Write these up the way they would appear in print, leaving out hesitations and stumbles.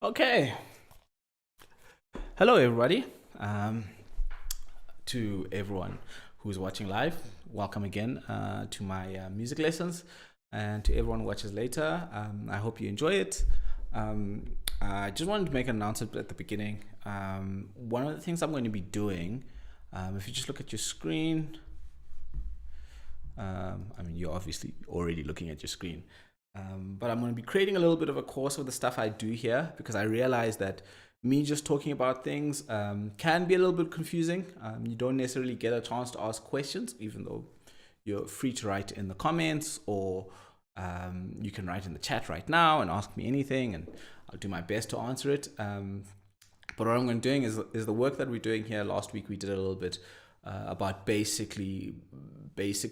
Okay. Hello, everybody. To everyone who's watching live, welcome again to my music lessons. And to everyone who watches later, I hope you enjoy it. I just wanted to make an announcement at the beginning. One of the things I'm going to be doing, if you just look at your screen, you're obviously already looking at your screen. But I'm going to be creating a little bit of a course of the stuff I do here because I realize that me just talking about things can be a little bit confusing. You don't necessarily get a chance to ask questions, even though you're free to write in the comments, or you can write in the chat right now and ask me anything, and I'll do my best to answer it. But what I'm going to be doing is the work that we're doing here. Last week we did a little bit about basic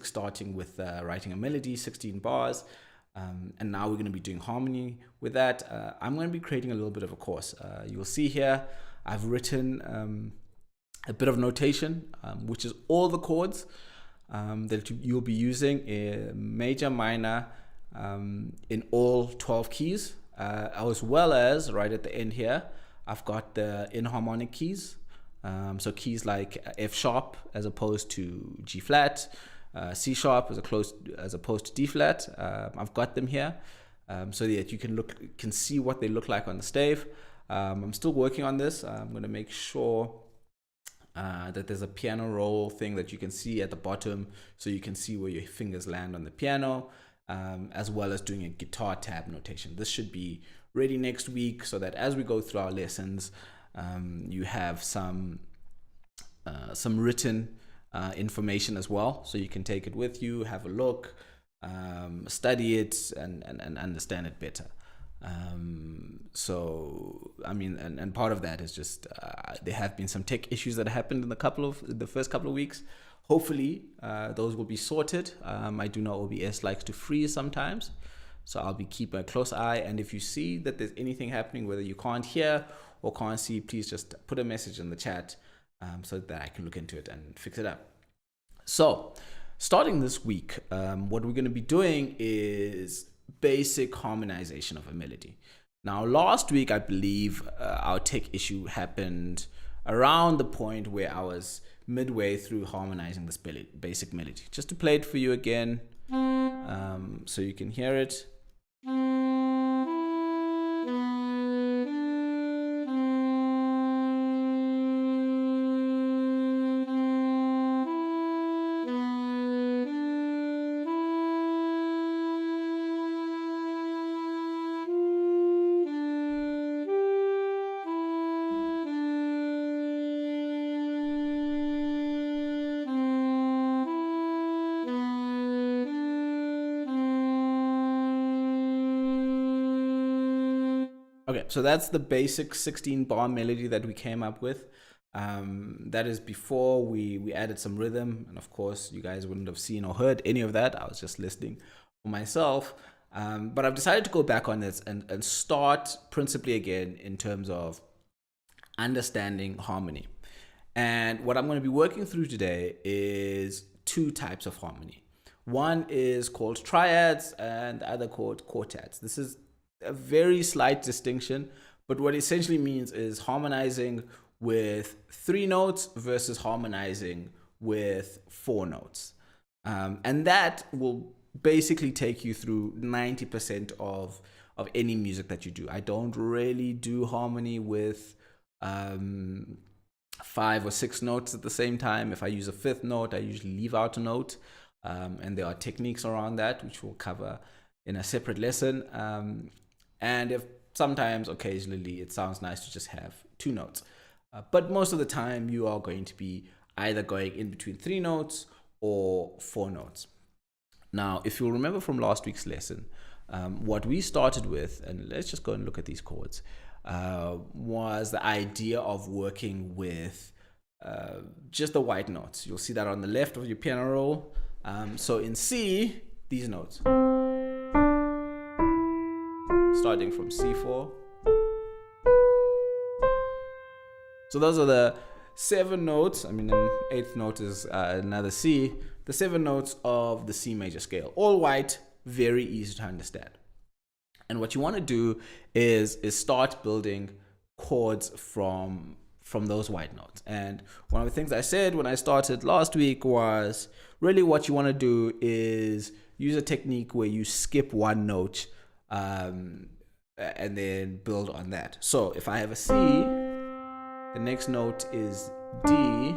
starting with writing a melody, 16 bars. And now we're going to be doing harmony with that. I'm going to be creating a little bit of a course. You'll see here I've written a bit of notation, which is all the chords that you'll be using in major, minor, in all 12 keys, as well as right at the end here I've got the inharmonic keys, so keys like F sharp as opposed to G flat, C sharp as opposed to D flat. I've got them here so that you can see what they look like on the stave. I'm still working on this. I'm going to make sure that there's a piano roll thing that you can see at the bottom, so you can see where your fingers land on the piano, as well as doing a guitar tab notation. This should be ready next week, so that as we go through our lessons, you have some written information as well, so you can take it with you, have a look, study it, and understand it better. And part of that is just there have been some tech issues that happened in the first couple of weeks. Hopefully those will be sorted. I do know OBS likes to freeze sometimes, so I'll be keeping a close eye, and if you see that there's anything happening, whether you can't hear or can't see, please just put a message in the chat so that I can look into it and fix it up. So starting this week, what we're going to be doing is basic harmonization of a melody. Now, last week, I believe our tech issue happened around the point where I was midway through harmonizing this basic melody. Just to play it for you again, so you can hear it. Okay, so that's the basic 16 bar melody that we came up with. That is before we added some rhythm, and of course you guys wouldn't have seen or heard any of that. I was just listening for myself. But I've decided to go back on this and start principally again in terms of understanding harmony. And what I'm going to be working through today is two types of harmony. One is called triads and the other called quartets. This is a very slight distinction, but what it essentially means is harmonizing with 3 notes versus harmonizing with 4 notes. And that will basically take you through 90% of any music that you do. I don't really do harmony with 5 or 6 notes at the same time. If I use a 5th note, I usually leave out a note, and there are techniques around that which we'll cover in a separate lesson. And if sometimes, occasionally, it sounds nice to just have 2 notes. But most of the time, you are going to be either going in between 3 notes or 4 notes. Now, if you'll remember from last week's lesson, what we started with, and let's just go and look at these chords, was the idea of working with just the white notes. You'll see that on the left of your piano roll. So in C, these notes. Starting from C4. So those are the 7 notes. An 8th note is another C. The 7 notes of the C major scale. All white, very easy to understand. And what you want to do is start building chords from those white notes. And one of the things I said when I started last week was really what you want to do is use a technique where you skip one note and then build on that. So if I have a C, the next note is D,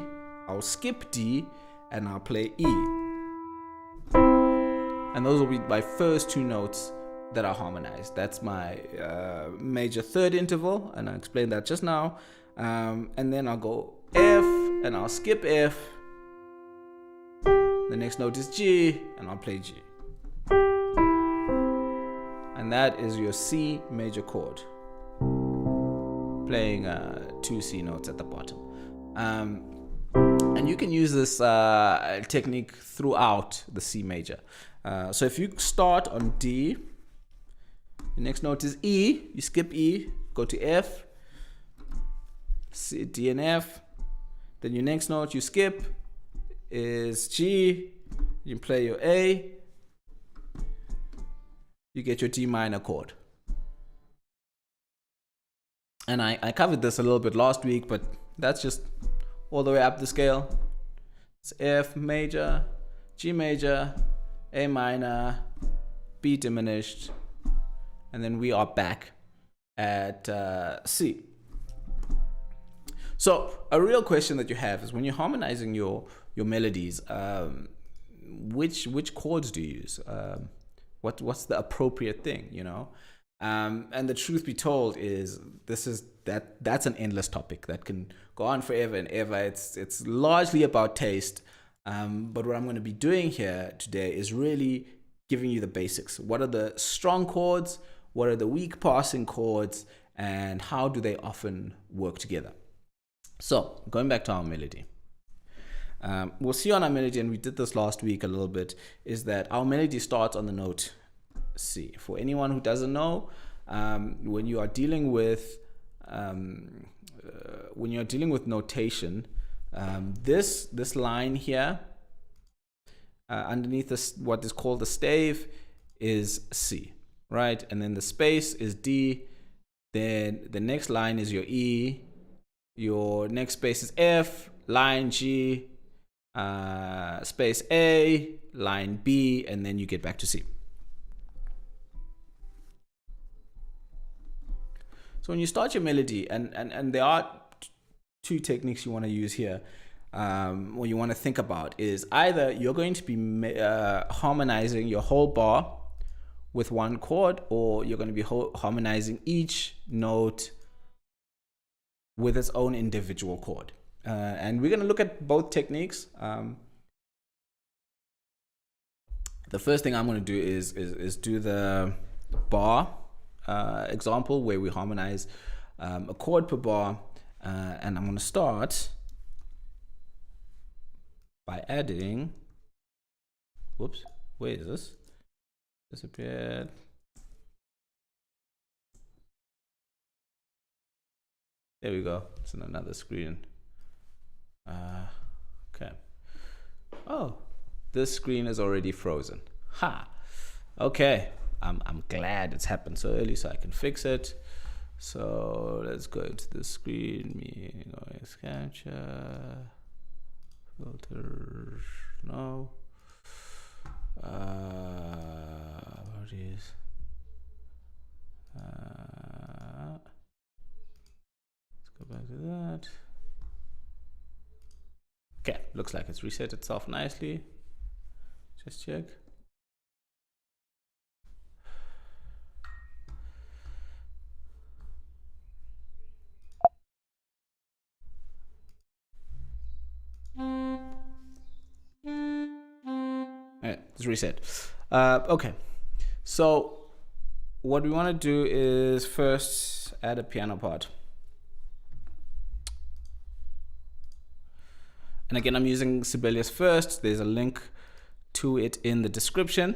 I'll skip D and I'll play E. And those will be my first two notes that are harmonized. That's my major third interval, and I explained that just now. And then I'll go F and I'll skip F. The next note is G and I'll play G. And that is your C major chord, playing two C notes at the bottom. And you can use this technique throughout the C major. So if you start on D, the next note is E, you skip E, go to F, C, D and F. Then your next note you skip is G, you play your A, you get your D minor chord. And I covered this a little bit last week, but that's just all the way up the scale. It's F major, G major, A minor, B diminished, and then we are back at C. So a real question that you have is when you're harmonizing your melodies, which chords do you use? What's the appropriate thing, you know? And the truth be told is that's an endless topic that can go on forever and ever. It's largely about taste. But what I'm going to be doing here today is really giving you the basics. What are the strong chords? What are the weak passing chords? And how do they often work together? So going back to our melody. We'll see on our melody, and we did this last week a little bit, is that our melody starts on the note C. For anyone who doesn't know, when you are dealing with notation, this line here underneath this, what is called the stave, is C, right? And then the space is D. Then the next line is your E. Your next space is F, line G, space A, line B, and then you get back to C. So when you start your melody, and there are two techniques you want to use here, or you want to think about, is either you're going to be harmonizing your whole bar with one chord, or you're going to be harmonizing each note with its own individual chord. And we're going to look at both techniques. The first thing I'm going to do is do the bar example where we harmonize a chord per bar, and I'm going to start by adding, whoops, where is this? Disappeared. There we go. It's on another screen. Okay. Oh, this screen is already frozen. Ha. Okay. I'm glad it's happened so early so I can fix it. So let's go into the screen. Noise capture. Filters. No. What is? Let's go back to that. Okay, looks like it's reset itself nicely. Just check. It's reset. Okay, so what we want to do is first add a piano part. And again, I'm using Sibelius first. There's a link to it in the description.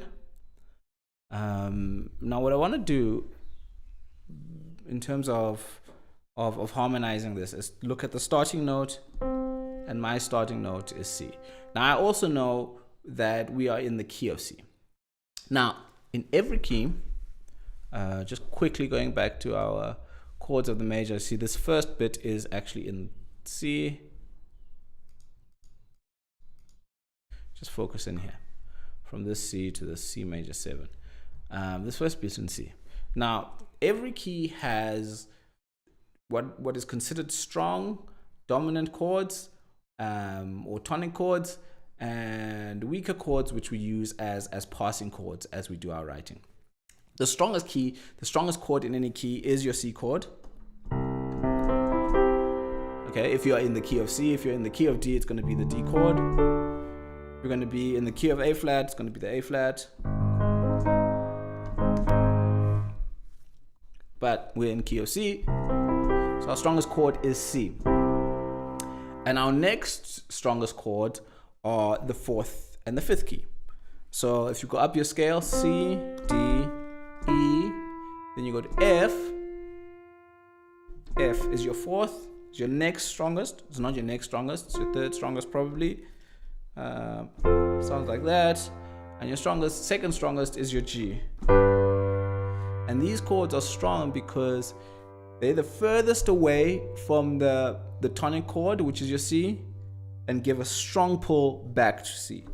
Now what I want to do in terms of harmonizing this is look at the starting note, and my starting note is C. Now I also know that we are in the key of C. Now in every key, Just quickly going back to our chords of the major. See, this first bit is actually in C. Just focus in here, from this C to the C major 7. This first bit in C. Now, every key has what is considered strong, dominant chords, or tonic chords, and weaker chords, which we use as passing chords as we do our writing. The strongest key, the strongest chord in any key is your C chord. Okay, if you're in the key of C, if you're in the key of D, it's going to be the D chord. If you're going to be in the key of A flat, it's going to be the A flat. But we're in key of C, so our strongest chord is C. And our next strongest chord are the 4th and the 5th key. So if you go up your scale, C, D, E, then you go to F. F is your 4th, it's your next strongest. It's not your next strongest, it's your 3rd strongest probably. Sounds like that. And your strongest, second strongest is your G. And these chords are strong because they're the furthest away from the tonic chord, which is your C, and give a strong pull back to C.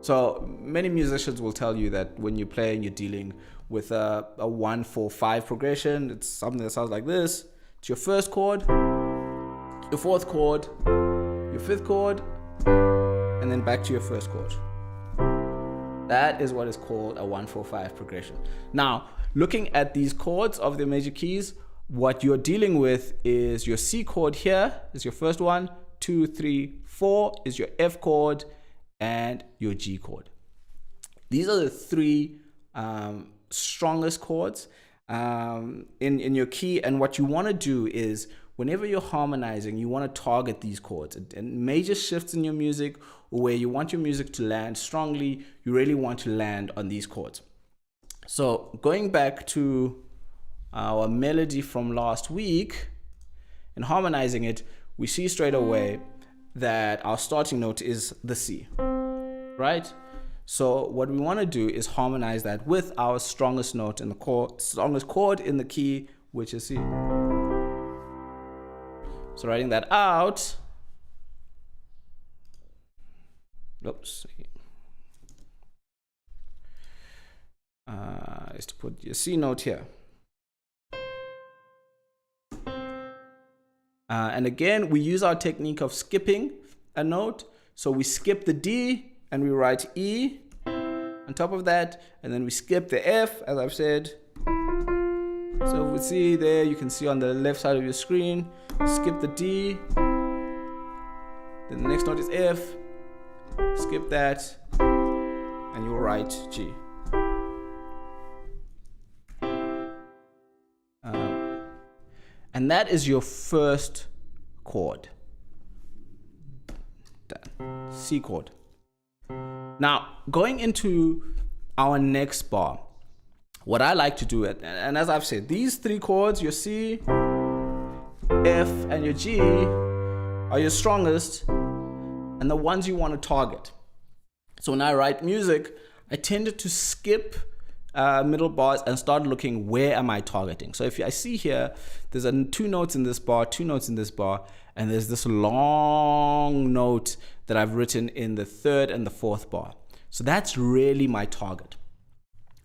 So many musicians will tell you that when you're playing, you're dealing with a 1-4-5 progression. It's something that sounds like this. It's your first chord, your 4th chord, your 5th chord, and then back to your first chord. That is what is called a 1-4-5 progression. Now, looking at these chords of the major keys, what you're dealing with is your C chord here is your first one, 2, 3, 4 is your F chord, and your G chord. These are the 3 strongest chords in your key. And what you want to do is, whenever you're harmonizing, you want to target these chords. And major shifts in your music, or where you want your music to land strongly, you really want to land on these chords. So going back to our melody from last week and harmonizing it, we see straight away that our starting note is the C, right? So what we want to do is harmonize that with our strongest note in the chord, strongest chord in the key, which is C. So writing that out, is to put your C note here. And again, we use our technique of skipping a note. So we skip the D and we write E on top of that, and then we skip the F, as I've said. So if we see there, you can see on the left side of your screen, skip the D, then the next note is F, skip that, and you'll write G. And that is your first chord. Done. C chord. Now, going into our next bar, what I like to do, and as I've said, these 3 chords, your C, F, and your G, are your strongest and the ones you want to target. So when I write music, I tended to skip middle bars and start looking, where am I targeting? So if I see here, there's 2 notes in this bar, 2 notes in this bar, and there's this long note that I've written in the 3rd and the 4th bar. So that's really my target.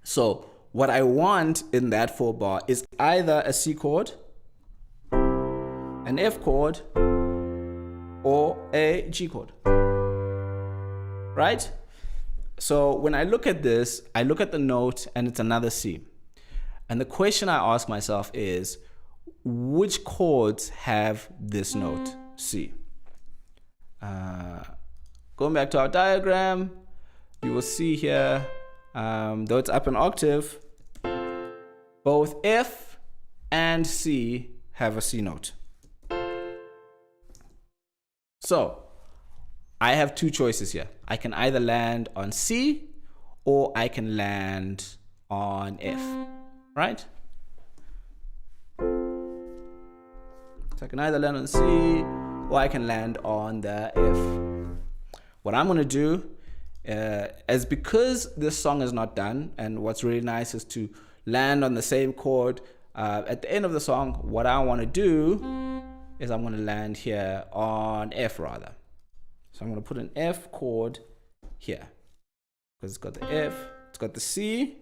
So what I want in that 4 bar is either a C chord, an F chord, or a G chord, right? So when I look at this, I look at the note and it's another C. And the question I ask myself is, which chords have this note, C? Going back to our diagram, you will see here, though it's up an octave, both F and C have a C note. So I have 2 choices here. I can either land on C or I can land on F, right? So I can either land on C or I can land on the F. What I'm going to do as because this song is not done, and what's really nice is to land on the same chord at the end of the song. What I want to do is I'm going to land here on F rather. So I'm going to put an F chord here because it's got the F, it's got the C,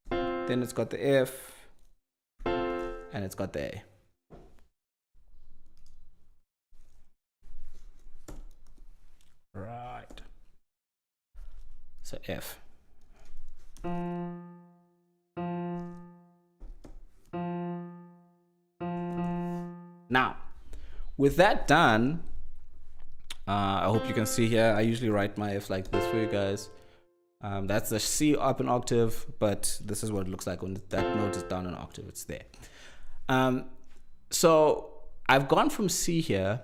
then it's got the F, and it's got the A. Right. So F. Now, with that done, I hope you can see here, I usually write my F like this for you guys. That's the C up an octave, but this is what it looks like when that note is down an octave. It's there. So I've gone from C here,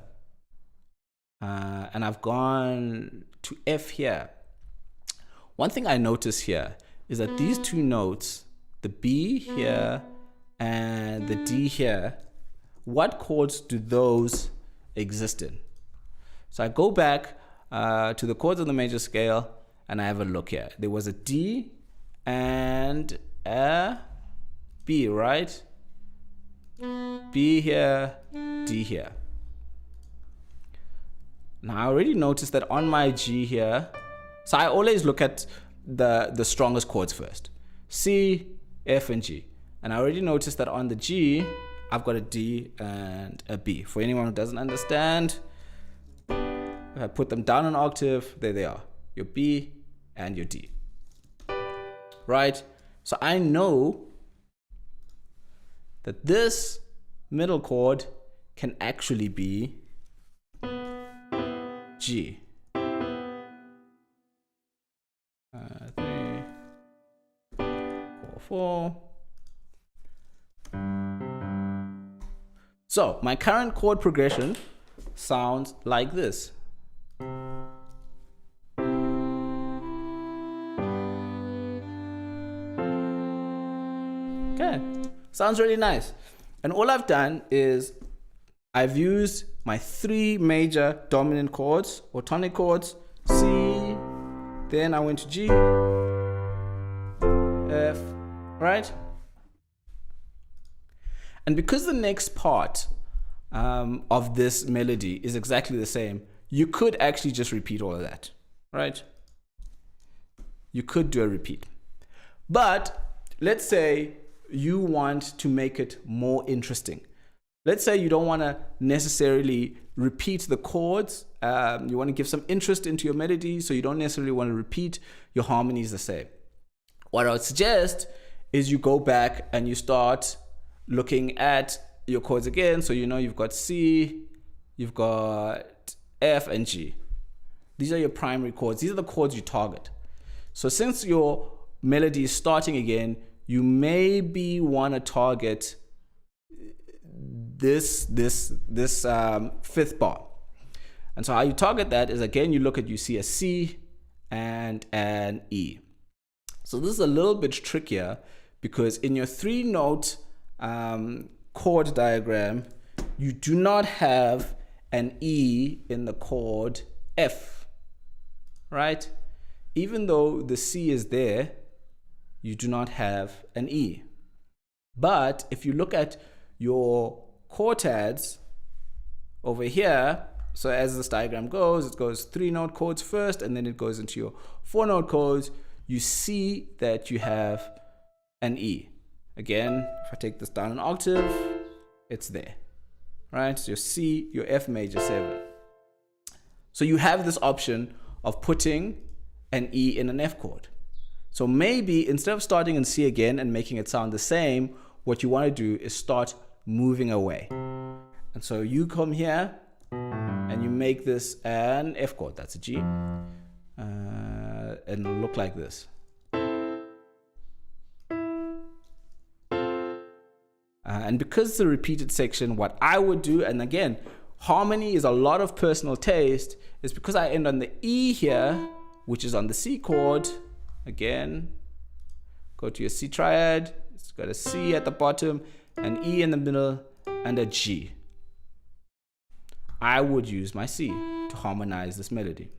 and I've gone to F here. One thing I notice here is that these two notes, the B here and the D here, what chords do those exist in? So I go back to the chords on the major scale and I have a look here. There was a D and a B, right? B here, D here. Now I already noticed that on my G here, so I always look at the strongest chords first. C, F, and G. And I already noticed that on the G, I've got a D and a B. For anyone who doesn't understand, if I put them down an octave, there they are. Your B and your D. Right? So I know that this middle chord can actually be G. 3, 4, 4. So my current chord progression sounds like this. Okay, sounds really nice. And all I've done is I've used my 3 major dominant chords or tonic chords, C, then I went to G, F, right? And because the next part of this melody is exactly the same, you could actually just repeat all of that, right? You could do a repeat. But let's say you want to make it more interesting. Let's say you don't want to necessarily repeat the chords. You want to give some interest into your melody, so you don't necessarily want to repeat your harmonies the same. What I would suggest is you go back and you start looking at your chords again. So you know you've got C, you've got F and G. These are your primary chords. These are the chords you target. So since your melody is starting again, you maybe want to target this fifth bar. And so how you target that is, again, you see a C and an E. So this is a little bit trickier because in your 3-note chord diagram, you do not have an E in the chord F, right? Even though the C is there, you do not have an E. But if you look at your chords over here, so as this diagram goes, it goes 3-note chords first, and then it goes into your 4-note chords. You see that you have an E. Again, if I take this down an octave, it's there, right? So your C, your F major 7. So you have this option of putting an E in an F chord. So maybe instead of starting in C again and making it sound the same, what you want to do is start moving away. And so you come here and you make this an F chord. That's a G. And it'll look like this. And because it's a repeated section, what I would do, and again, harmony is a lot of personal taste, is because I end on the E here, which is on the C chord. Again, go to your C triad. It's got a C at the bottom, an E in the middle, and a G. I would use my C to harmonize this melody.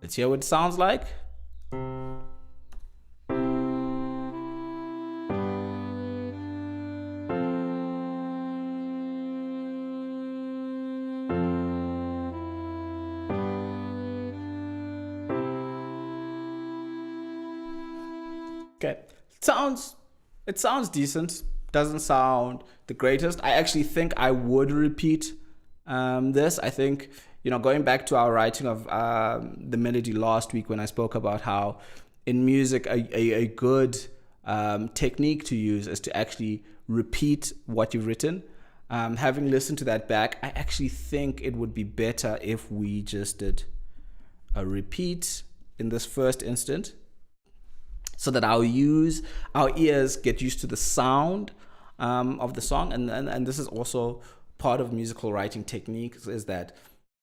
Let's hear what it sounds like. Okay, it sounds decent. Doesn't sound the greatest. I actually think I would repeat this. I think, going back to our writing of the melody last week when I spoke about how in music a good technique to use is to actually repeat what you've written. Having listened to that back, I actually think it would be better if we just did a repeat in this first instant, so that our ears get used to the sound of the song. And this is also part of musical writing techniques, is that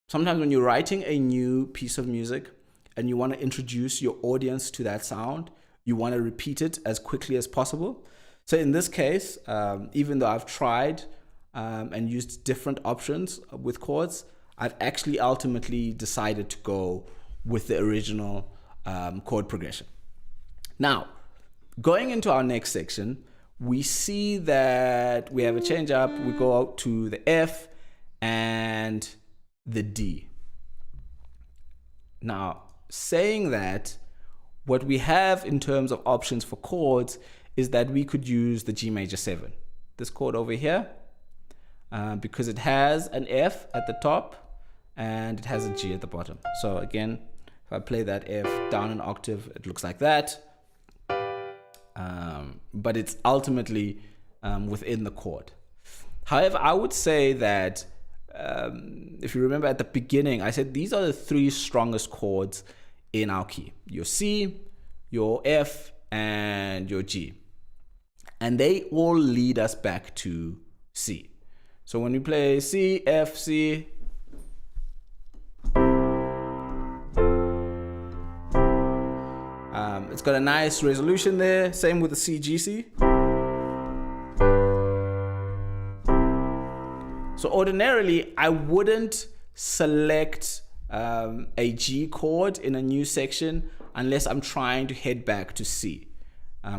sometimes when you're writing a new piece of music and you want to introduce your audience to that sound, you want to repeat it as quickly as possible. So in this case, even though I've tried and used different options with chords, I've actually ultimately decided to go with the original chord progression. Now, going into our next section, we see that we have a change up. We go out to the F and the D. Now, saying that, what we have in terms of options for chords is that we could use the G major 7. This chord over here, because it has an F at the top and it has a G at the bottom. So again, if I play that F down an octave, it looks like that. But it's ultimately within the chord. However, I would say that if you remember at the beginning, I said these are the 3 strongest chords in our key: your C, your F, and your G. And they all lead us back to C. So when we play C, F, C, it's got a nice resolution there. Same with the C, G, C. So ordinarily, I wouldn't select a G chord in a new section unless I'm trying to head back to C,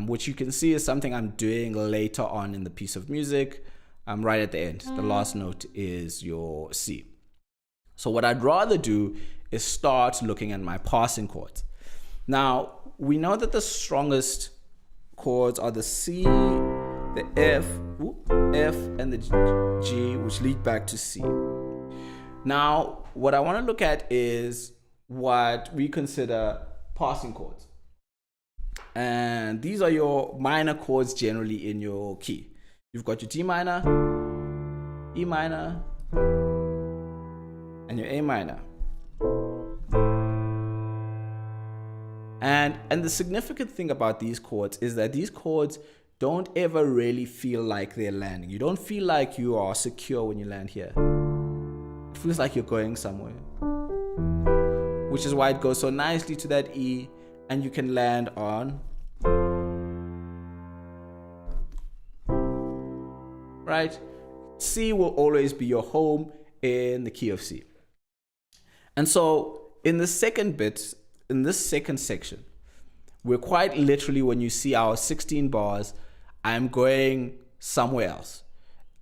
which you can see is something I'm doing later on in the piece of music, right at the end. The last note is your C. So what I'd rather do is start looking at my passing chords. Now, we know that the strongest chords are the C, the F, and the G, which lead back to C. Now, what I want to look at is what we consider passing chords. And these are your minor chords generally in your key. You've got your D minor, E minor, and your A minor. And the significant thing about these chords is that these chords don't ever really feel like they're landing. You don't feel like you are secure when you land here. It feels like you're going somewhere, which is why it goes so nicely to that E, and you can land on, right? C will always be your home in the key of C. And so in the second bit, in this second section, we're quite literally, when you see our 16 bars, I'm going somewhere else.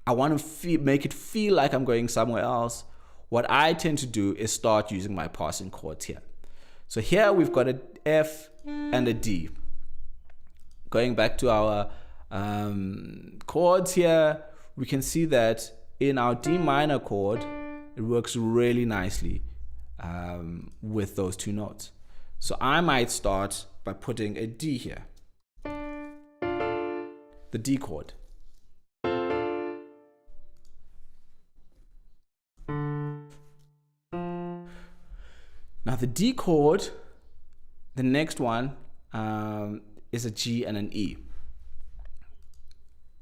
I want to make it feel like I'm going somewhere else. What I tend to do is start using my passing chords here. So here we've got an F and a D. Going back to our chords here, we can see that in our D minor chord, it works really nicely with those 2 notes. So I might start by putting a D here, the D chord. Now the D chord, the next one is a G and an E.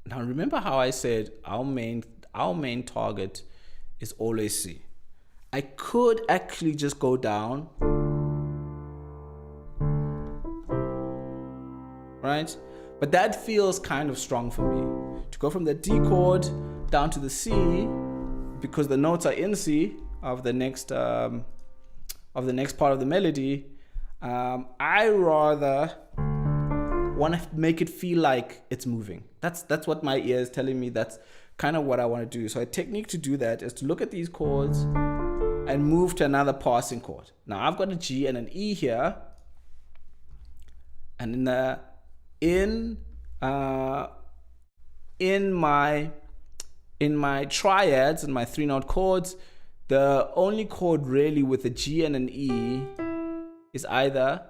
Now remember how I said our main target is always C. I could actually just go down, right? But that feels kind of strong for me. To go from the D chord down to the C, because the notes are in C of the next of the next part of the melody, I rather want to make it feel like it's moving. That's what my ear is telling me. That's kind of what I want to do. So a technique to do that is to look at these chords and move to another passing chord. Now I've got a G and an E here, and in my triads, in my 3-note chords, the only chord really with a G and an E is either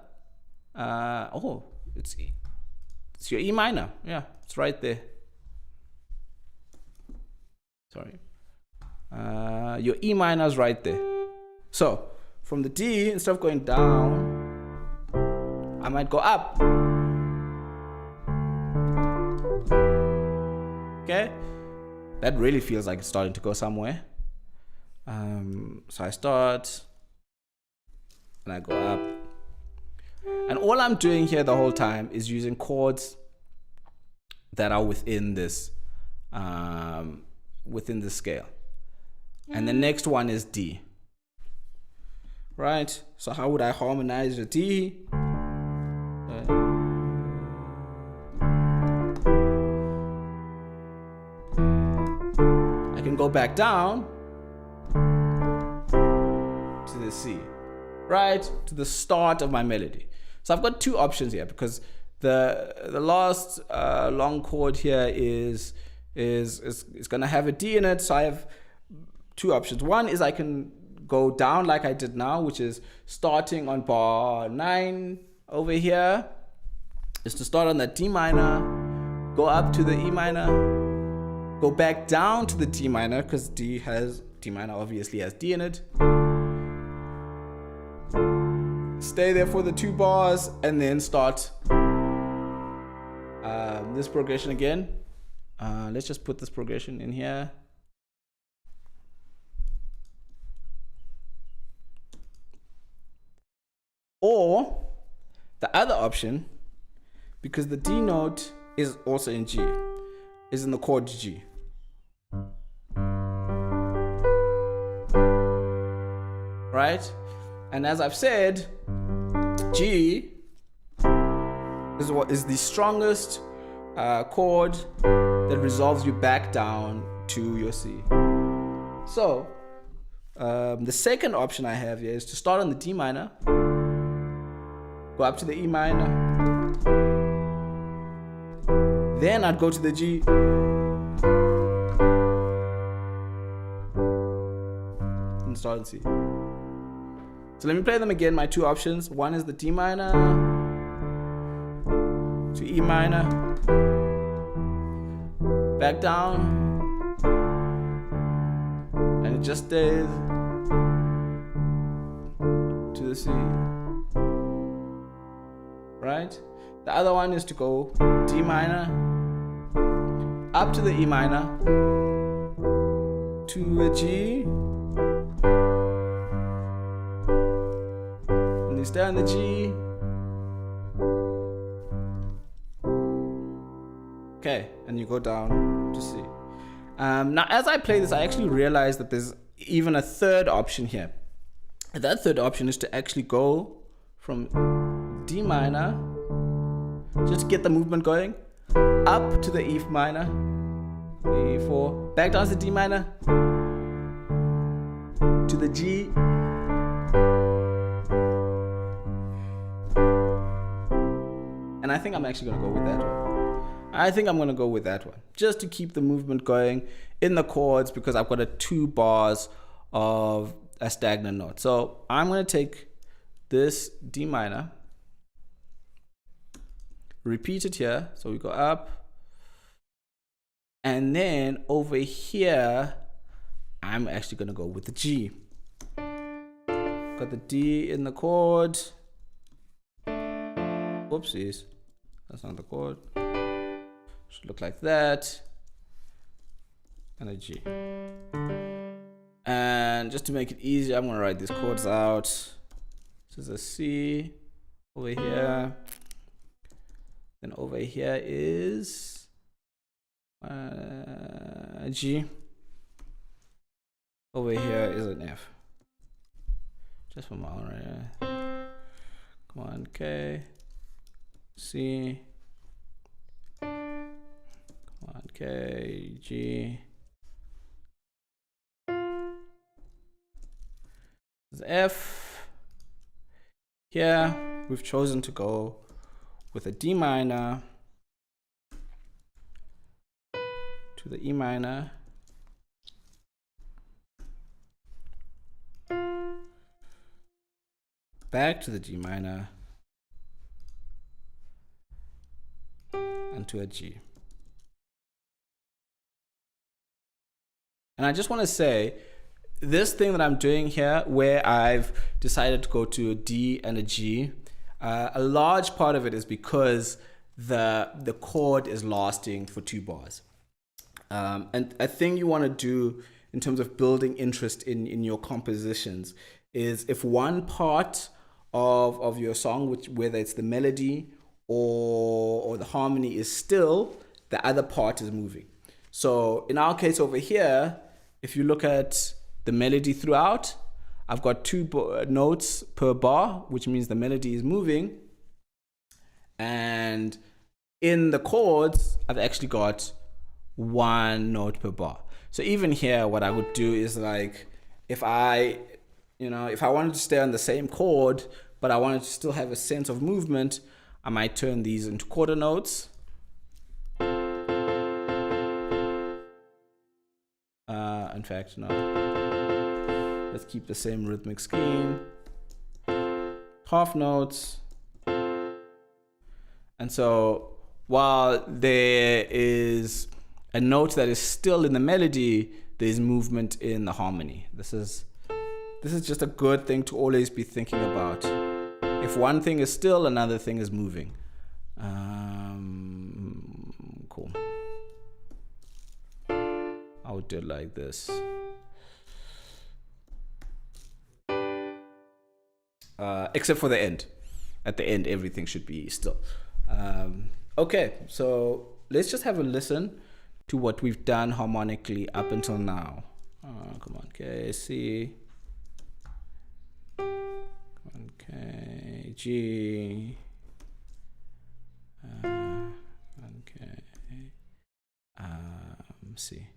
it's your E minor. Yeah, it's right there. Sorry. Your E minor is right there. So from the D, instead of going down, I might go up. Okay, that really feels like it's starting to go somewhere. So I start and I go up, and all I'm doing here the whole time is using chords that are within this scale. And the next one is D. Right? So how would I harmonize the D? I can go back down to the C, right? To the start of my melody. So I've got two options here, because the last long chord here is gonna have a D in it. So I have two options. One is I can go down like I did now, which is starting on bar 9 over here, is to start on that D minor, go up to the E minor, go back down to the D minor, because D minor obviously has D in it. Stay there for the 2 bars, and then start this progression again. Let's just put this progression in here. Or the other option, because the D note is also in G, is in the chord G. Right? And as I've said, G is the strongest chord that resolves you back down to your C. So the second option I have here is to start on the D minor, go up to the E minor, then I'd go to the G, and start on C. So let me play them again, my two options. One is the D minor to E minor, back down, and it just stays to the C. Right? The other one is to go D minor, up to the E minor, to a G, and you stay on the G. Okay, and you go down to C. Now, as I play this, I actually realized that there's even a third option here. That third option is to actually go from D minor, just to get the movement going, up to the E minor, E4, back down to the D minor, to the G, and I think I'm actually going to go with that one. I think I'm going to go with that one, just to keep the movement going in the chords, because I've got a 2 bars of a stagnant note. So I'm going to take this D minor, repeat it here, so we go up, and then over here I'm actually going to go with the G. Got the D in the chord. Whoopsies, that's not the chord. Should look like that, and a G. And just to make it easier, I'm going to write these chords out. This is a C over here. Then over here is a G. Over here is an F. Just for my own right. Come on, K, C. Come on, K, G. This is F. Here, we've chosen to go with a D minor to the E minor. Back to the G minor and to a G. And I just want to say, this thing that I'm doing here, where I've decided to go to a D and a G, a large part of it is because the chord is lasting for 2 bars. And a thing you want to do in terms of building interest in your compositions is, if one part of your song, which whether it's the melody or the harmony is still, the other part is moving. So in our case over here, if you look at the melody throughout, I've got 2 notes per bar, which means the melody is moving. And in the chords, I've actually got 1 note per bar. So even here, what I would do is, like, if I wanted to stay on the same chord, but I wanted to still have a sense of movement, I might turn these into quarter notes. In fact, no. Let's keep the same rhythmic scheme. Half notes. And so while there is a note that is still in the melody, there's movement in the harmony. This is just a good thing to always be thinking about. If one thing is still, another thing is moving. Cool. I would do it like this. Except for the end. At the end, everything should be still. Okay, so let's just have a listen to what we've done harmonically up until now. Come on, okay, C. Okay, G. Okay. C.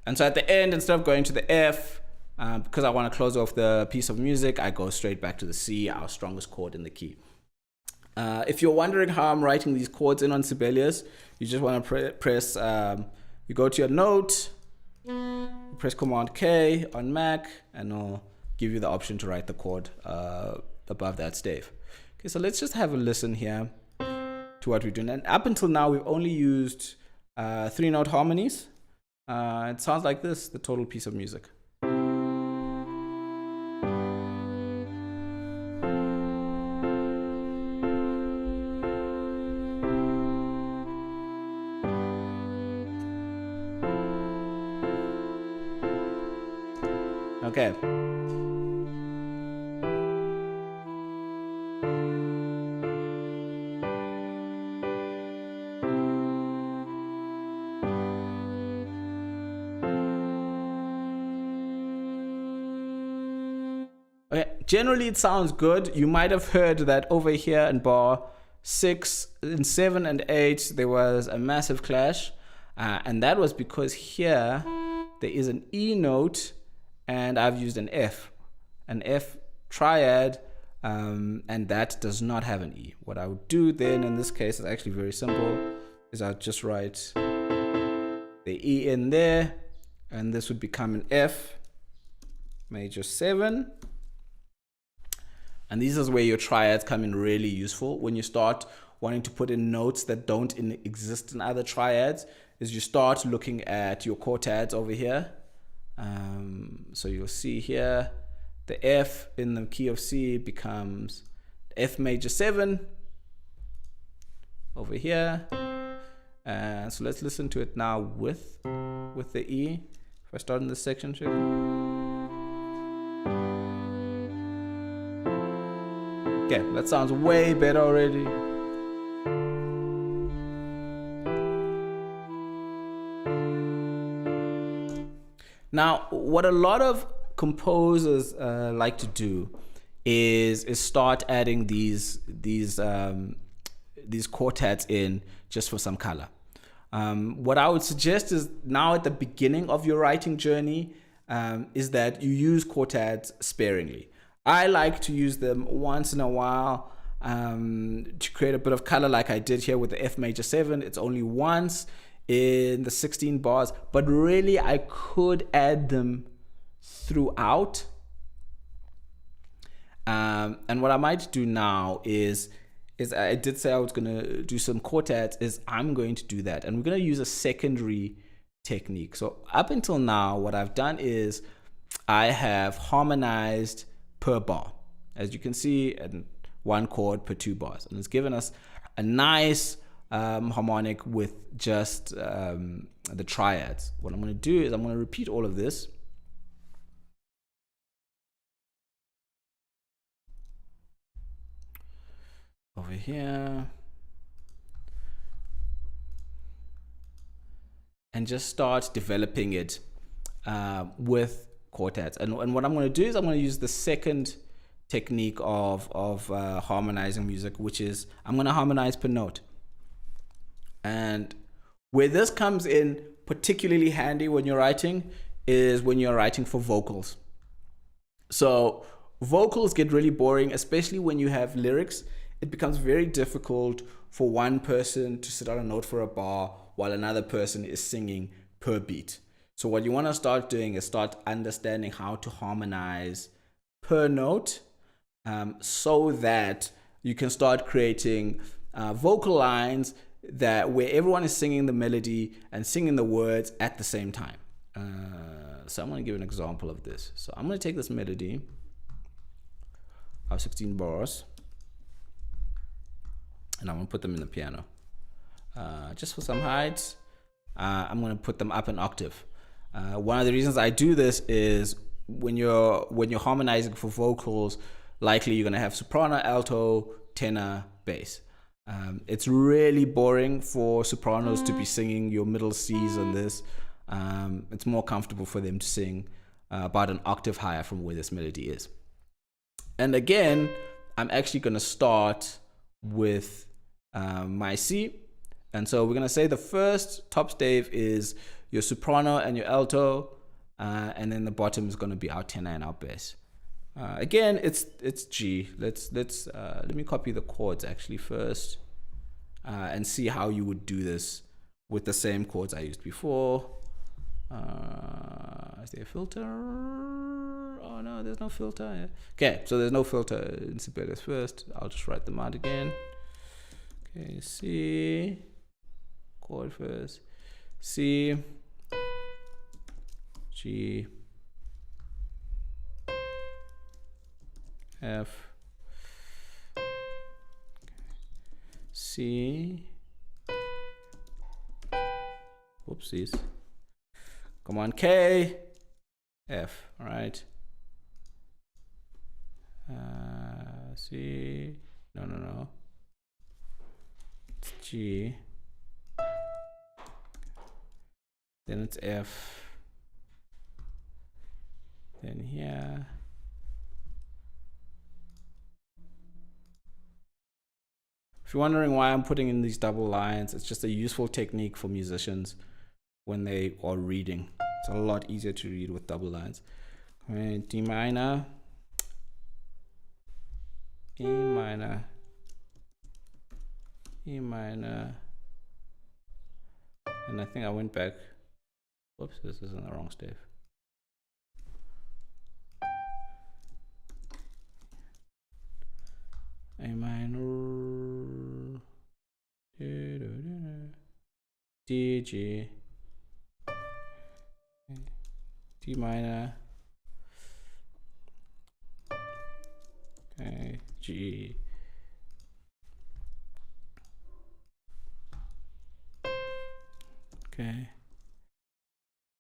And so at the end, instead of going to the F, because I want to close off the piece of music, I go straight back to the C, our strongest chord in the key. If you're wondering how I'm writing these chords in on Sibelius, you just want to press, you go to your note, press Command K on Mac, and it'll give you the option to write the chord above that stave. Okay, so let's just have a listen here to what we're doing. And up until now, we've only used 3-note harmonies. It sounds like this, the total piece of music. Okay. Okay, generally it sounds good. You might have heard that over here in bar 6, in 7 and 8, there was a massive clash. And that was because here there is an E note and I've used an F triad, and that does not have an E. What I would do then in this case is actually very simple, is I'll just write the E in there, and this would become an F major 7. And this is where your triads come in really useful. When you start wanting to put in notes that don't exist in other triads, is you start looking at your quartets over here. So you'll see here, the F in the key of C becomes F major 7 over here. And so let's listen to it now with the E. If I start in this section, check. Okay, that sounds way better already. Now, what a lot of composers like to do is start adding these quartets in just for some color. What I would suggest is now at the beginning of your writing journey is that you use quartets sparingly. I like to use them once in a while to create a bit of color, like I did here with the F major 7. It's only once in the 16 bars, but really I could add them throughout. And what I might do now is I did say I was going to do some quartets, is I'm going to do that. And we're going to use a secondary technique. So up until now, what I've done is I have harmonized per bar. As you can see, and 1 chord per 2 bars. And it's given us a nice harmonic with just the triads. What I'm going to do is I'm going to repeat all of this. Over here. And just start developing it with quartets. And what I'm going to do is I'm going to use the second technique of harmonizing music, which is I'm going to harmonize per note. And where this comes in particularly handy when you're writing is when you're writing for vocals. So vocals get really boring, especially when you have lyrics. It becomes very difficult for one person to sit on a note for a bar while another person is singing per beat. So what you want to start doing is start understanding how to harmonize per note, so that you can start creating vocal lines that where everyone is singing the melody and singing the words at the same time. So I'm going to give an example of this. So I'm going to take this melody of 16 bars and I'm going to put them in the piano. Just for some heights, I'm going to put them up an octave. One of the reasons I do this is when you're harmonizing for vocals, likely you're going to have soprano, alto, tenor, bass. It's really boring for sopranos to be singing your middle C's on this. It's more comfortable for them to sing about an octave higher from where this melody is. And again, I'm actually going to start with my C. And so we're going to say the first top stave is your soprano and your alto, and then the bottom is going to be our tenor and our bass. Again, it's G. Let me copy the chords actually first, and see how you would do this with the same chords I used before. Is there a filter? Oh no, there's no filter. Okay, so there's no filter in Sibelius first. I'll just write them out again. Okay, C, chord first, C, G, F, C, whoopsies, come on, K, F, all right, C, no, it's G, then it's F, then here, if you're wondering why I'm putting in these double lines, it's just a useful technique for musicians when they are reading. It's a lot easier to read with double lines. All right, D minor, E minor, E minor, and I think I went back. Whoops, this is in the wrong stave. A minor, D, G, D minor, okay, G, okay,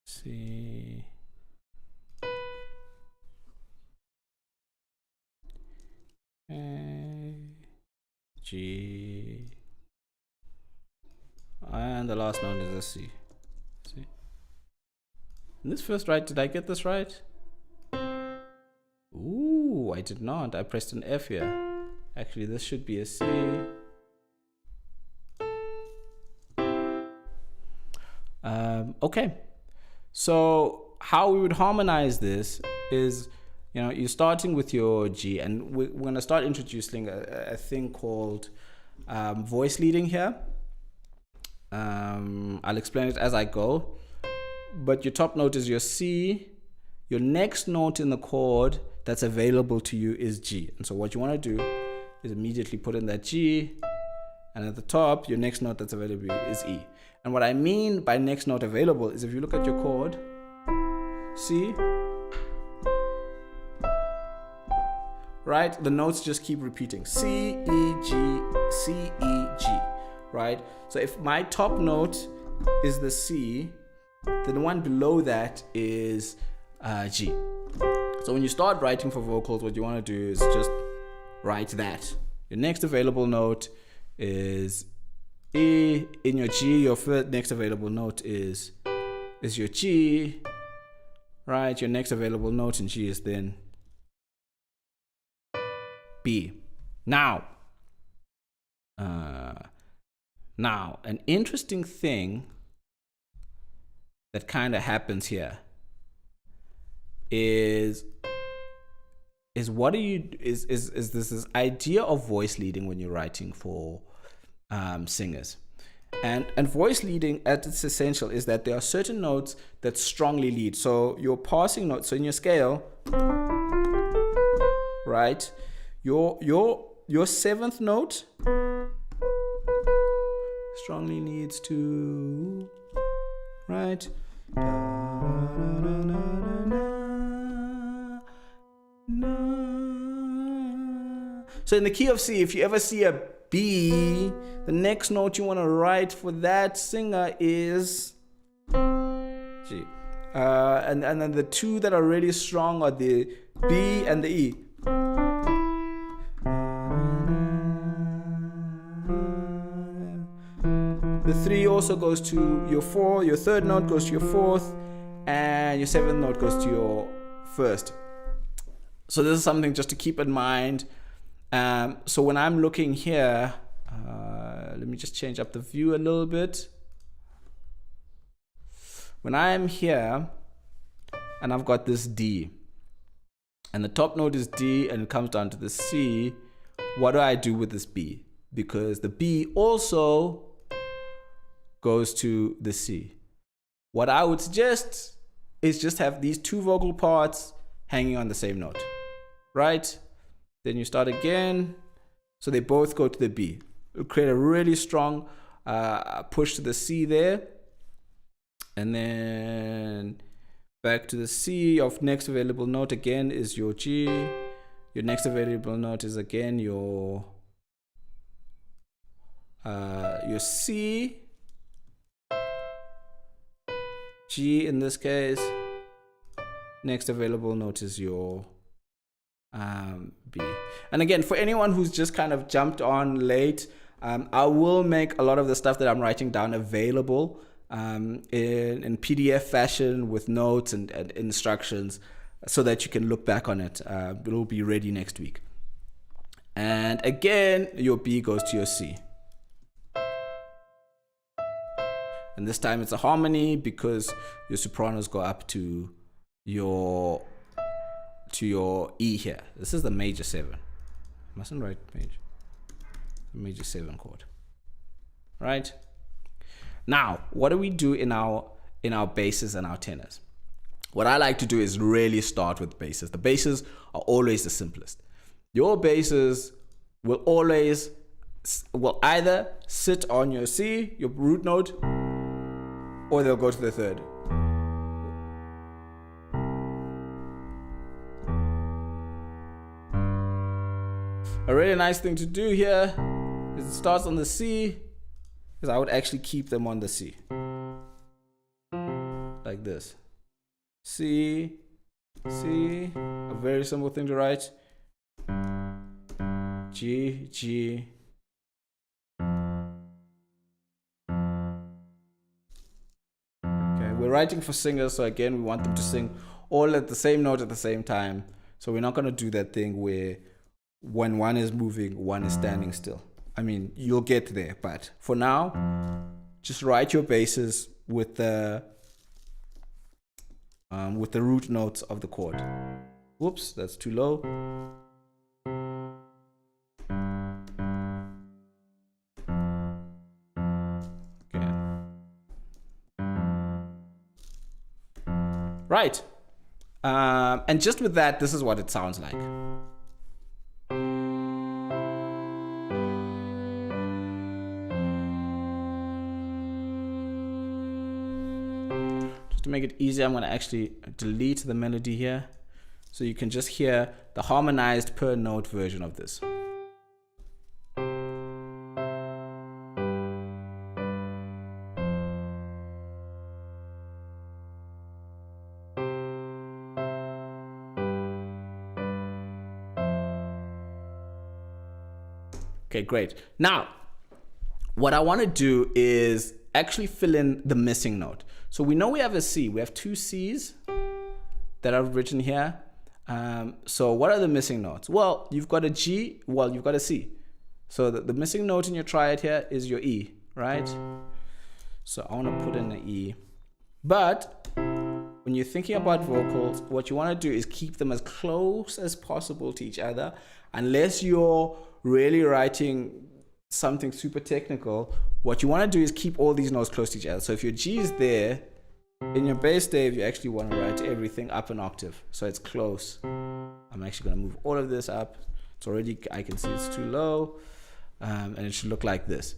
C, A, G, and the last note is a C. See? In this first right, did I get this right? Ooh, I did not. I pressed an F here. Actually, this should be a C. Okay. So how we would harmonize this is, you know, you're starting with your G, and we're going to start introducing a thing called voice leading here. I'll explain it as I go. But your top note is your C. Your next note in the chord that's available to you is G. And so what you want to do is immediately put in that G. And at the top, your next note that's available is E. And what I mean by next note available is if you look at your chord, C, right? The notes just keep repeating. C, E, G, C, E, G, right? So if my top note is the C, then the one below that is G. So when you start writing for vocals, what you want to do is just write that. Your next available note is E. In your G, your next available note is your G, right? Your next available note in G is then B. Now, an interesting thing that kind of happens here is what is this idea of voice leading when you're writing for singers. And voice leading at its essential is that there are certain notes that strongly lead. So your passing notes, so in your scale, right, your seventh note strongly leads to, right, so in the key of C, if you ever see a B, the next note you want to write for that singer is G. And then the two that are really strong are the B and the E. The 3 also goes to your 4, your third note goes to your 4th, and your 7th note goes to your 1st. So this is something just to keep in mind. So when I'm looking here, let me just change up the view a little bit. When I'm here and I've got this D, and the top note is D and it comes down to the C, what do I do with this B? Because the B also goes to the C. What I would suggest is just have these two vocal parts hanging on the same note, right? Then you start again, so they both go to the B. It'll create a really strong push to the C there, and then back to the C. Your next available note again is your G. Your next available note is again your C, G in this case. Next available note is your B. And again, for anyone who's just kind of jumped on late, I will make a lot of the stuff that I'm writing down available in PDF fashion with notes and instructions so that you can look back on it. It'll be ready next week. And again, your B goes to your C. And this time it's a harmony because your sopranos go up to your E here. This is the major 7. I mustn't write major 7 chord. Right? Now, what do we do in our basses and our tenors? What I like to do is really start with basses. The basses are always the simplest. Your basses will either sit on your C, your root note, or they'll go to the third. A really nice thing to do here is it starts on the C, because I would actually keep them on the C. Like this. C, C, a very simple thing to write. G, G. Okay, we're writing for singers, so again, we want them to sing all at the same note at the same time. So we're not going to do that thing where when one is moving, one is standing still. I mean, you'll get there, but for now, just write your basses with the root notes of the chord. Whoops, that's too low. Okay. Right. And just with that, this is what it sounds like. To make it easier, I'm going to actually delete the melody here so you can just hear the harmonized per note version of this. Okay, great. Now, what I want to do is actually fill in the missing note. So we know we have a C. We have two C's that I've written here. So what are the missing notes? Well, you've got a G. Well, you've got a C. So the missing note in your triad here is your E, right? So I want to put in an E. But when you're thinking about vocals, what you want to do is keep them as close as possible to each other, unless you're really writing something super technical. What you want to do is keep all these notes close to each other. So if your G is there, in your bass stave, you actually want to write everything up an octave. So it's close. I'm actually going to move all of this up. It's already, I can see it's too low. And it should look like this.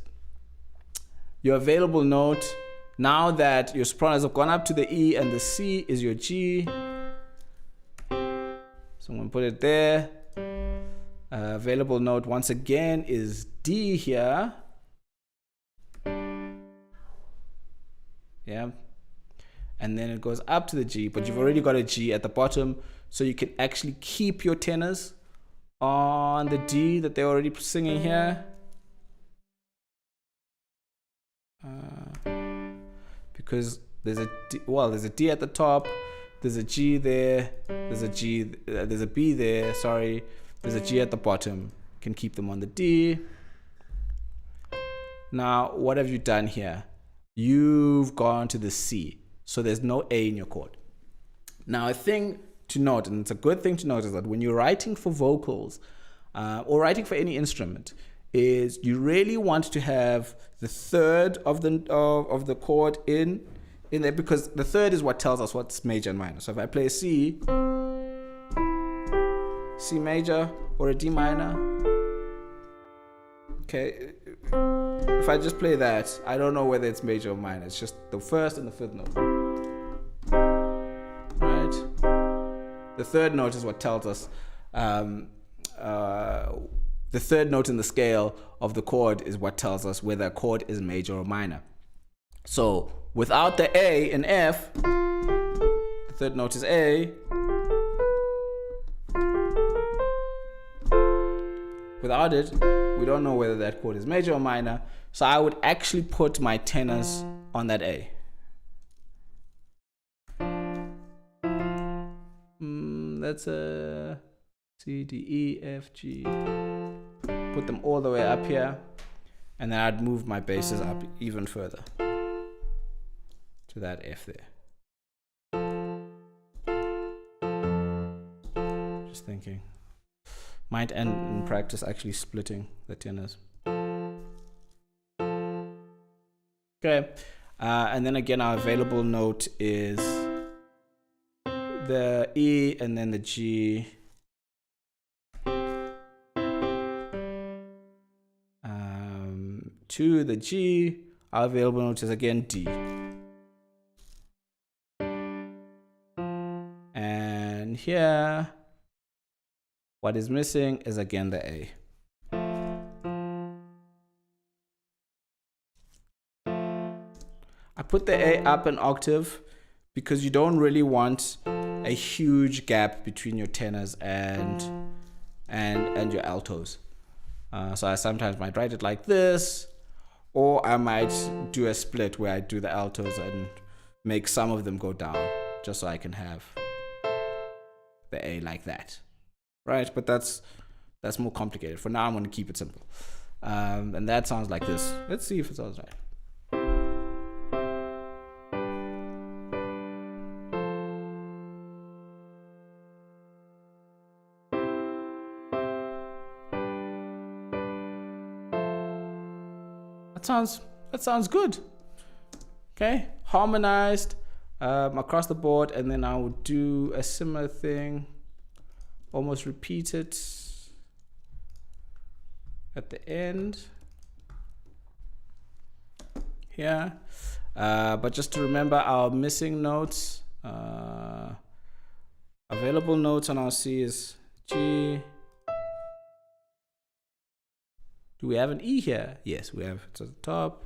Your available note, now that your sopranos have gone up to the E and the C is your G. So I'm going to put it there. Available note once again is D here. Yeah. And then it goes up to the G, but you've already got a G at the bottom, so you can actually keep your tenors on the D that they're already singing here. Because there's a D, well, there's a D at the top, there's a G there, there's a G, there's a B there, sorry, there's a G at the bottom. You can keep them on the D. Now, what have you done here? You've gone to the C, so there's no A in your chord. Now, a thing to note, and it's a good thing to note, is that when you're writing for vocals or writing for any instrument, is you really want to have the third of the chord in there, because the third is what tells us what's major and minor. So if I play a C major or a D minor, okay, if I just play that, I don't know whether it's major or minor. It's just the first and the fifth note. Right? The third note is what tells us, the third note in the scale of the chord is what tells us whether a chord is major or minor. So without the A in F, the third note is A. Without it, we don't know whether that chord is major or minor. So I would actually put my tenors on that A. That's a C, D, E, F, G. Put them all the way up here. And then I'd move my basses up even further to that F there. Just thinking. Might end in practice actually splitting the tenors. Okay, and then again our available note is the E and then the G. To the G, our available note is again D. And here, what is missing is again the A. I put the A up an octave because you don't really want a huge gap between your tenors and your altos. So I sometimes might write it like this, or I might do a split where I do the altos and make some of them go down, just so I can have the A like that, right? But that's more complicated. For now, I'm going to keep it simple. And that sounds like this. Let's see if it sounds right. That sounds good. Okay, harmonized across the board, and then I would do a similar thing, almost repeat it at the end here. But just to remember our missing notes, available notes on our C is G. Do we have an E here? Yes, we have. It's at the top.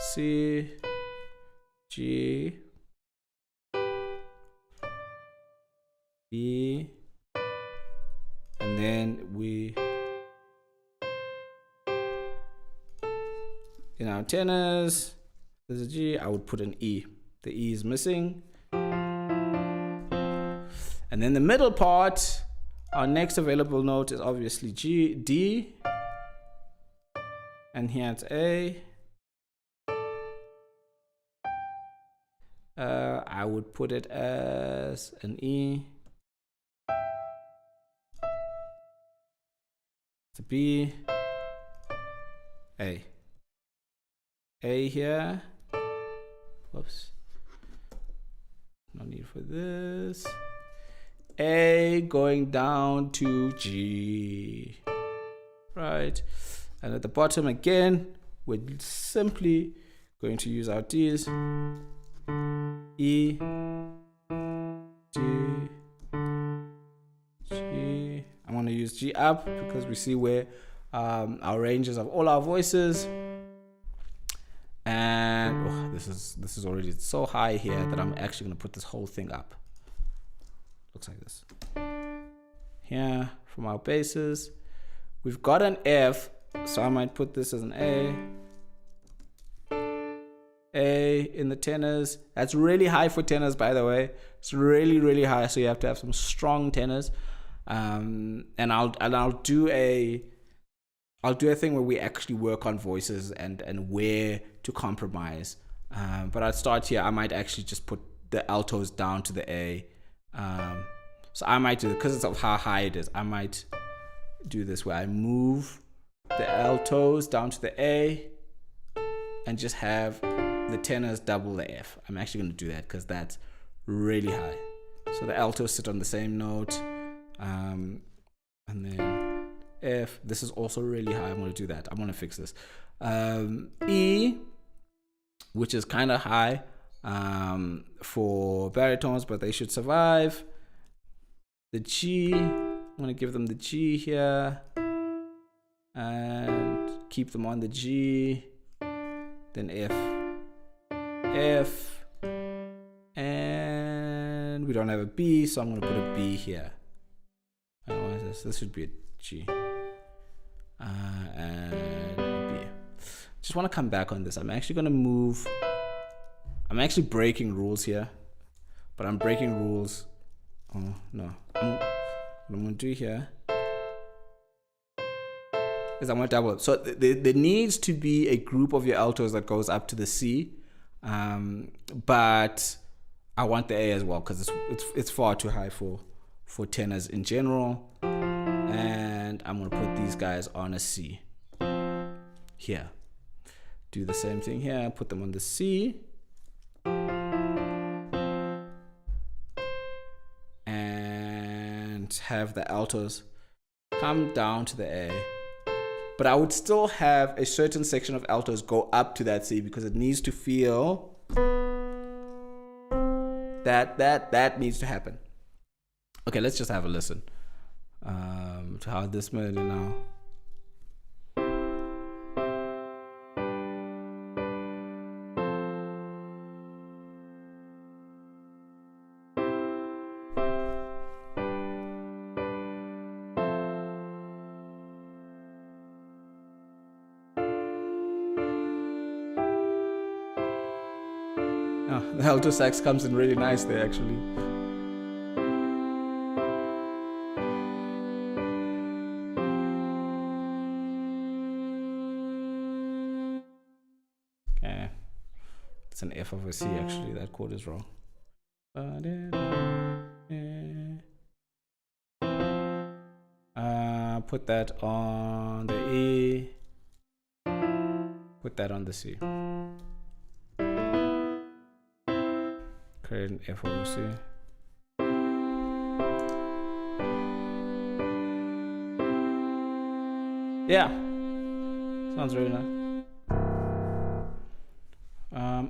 C, G, B, and then we, in our tenors, there's a G, I would put an E. The E is missing. And then the middle part, our next available note is obviously G, D, and here it's A. I would put it as an E. It's a B. A. A here. Whoops. No need for this. A going down to G. Right. And at the bottom again, we're simply going to use our D's. E, G, G. I'm going to use G up because we see where our ranges of all our voices. And this is already so high here that I'm actually going to put this whole thing up. Looks like this. Here from our basses, we've got an F, so I might put this as an A. A in the tenors. That's really high for tenors, by the way. It's really, really high, so you have to have some strong tenors. And I'll do a thing where we actually work on voices and where to compromise. But I'd start here. I might actually just put the altos down to the A. So I might do, because of how high it is, I might do this where I move the altos down to the A and just have the tenors double the F. I'm actually going to do that because that's really high. So the altos sit on the same note. And then F. This is also really high. I'm going to do that. I'm going to fix this. E, which is kind of high for baritones, but they should survive. The G, I'm going to give them the G here and keep them on the G. Then F. F, and we don't have a B, so I'm going to put a B here. What is this? This should be a G. And a B. Just want to come back on this. I'm actually going to move. I'm actually breaking rules here, but I'm breaking rules. Oh, no. What I'm going to do here is I'm going to double. So there needs to be a group of your altos that goes up to the C. But I want the A as well because it's far too high for tenors in general. And I'm gonna put these guys on a C here. Do the same thing here, put them on the C. And have the altos come down to the A. But I would still have a certain section of altos go up to that C because it needs to feel that needs to happen. Okay, let's just have a listen to how this melody now. the alto sax comes in really nice there, actually. Okay. It's an F over C, actually. That chord is wrong. Put that on the E. Put that on the C. Create an F over C. Yeah, sounds really nice.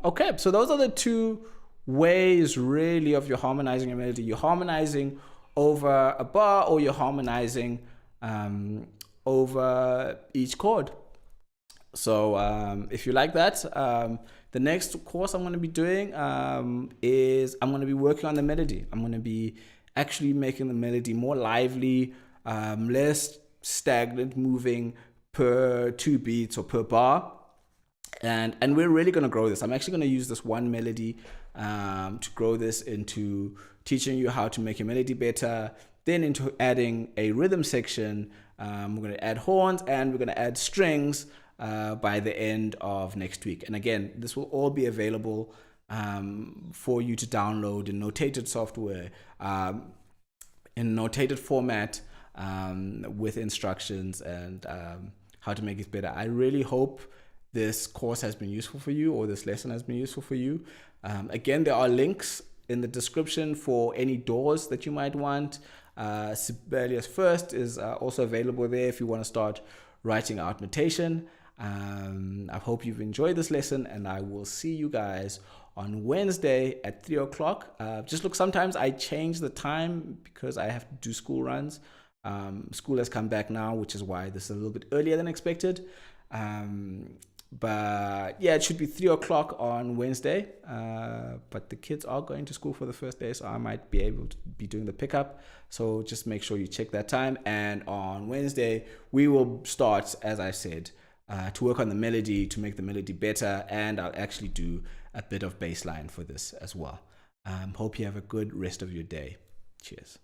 Okay, so those are the two ways really of your harmonizing a melody. You're harmonizing over a bar, or you're harmonizing over each chord. So if you like that, the next course I'm going to be doing is I'm going to be working on the melody. I'm going to be actually making the melody more lively, less stagnant, moving per 2 beats or per bar. And we're really going to grow this. I'm actually going to use this one melody to grow this into teaching you how to make a melody better, then into adding a rhythm section. We're going to add horns, and we're going to add strings by the end of next week. And again, this will all be available for you to download in notated software, in notated format, with instructions and how to make it better. I really hope this course has been useful for you, or this lesson has been useful for you. Again, there are links in the description for any doors that you might want. Sibelius First is also available there if you want to start writing out notation. I hope you've enjoyed this lesson, and I will see you guys on Wednesday at 3 o'clock. Just look, sometimes I change the time because I have to do school runs. School has come back now, which is why this is a little bit earlier than expected. But yeah, it should be 3 o'clock on Wednesday. But the kids are going to school for the first day, so I might be able to be doing the pickup. So just make sure you check that time. And on Wednesday, we will start, as I said, to work on the melody, to make the melody better. And I'll actually do a bit of bass line for this as well. Hope you have a good rest of your day. Cheers.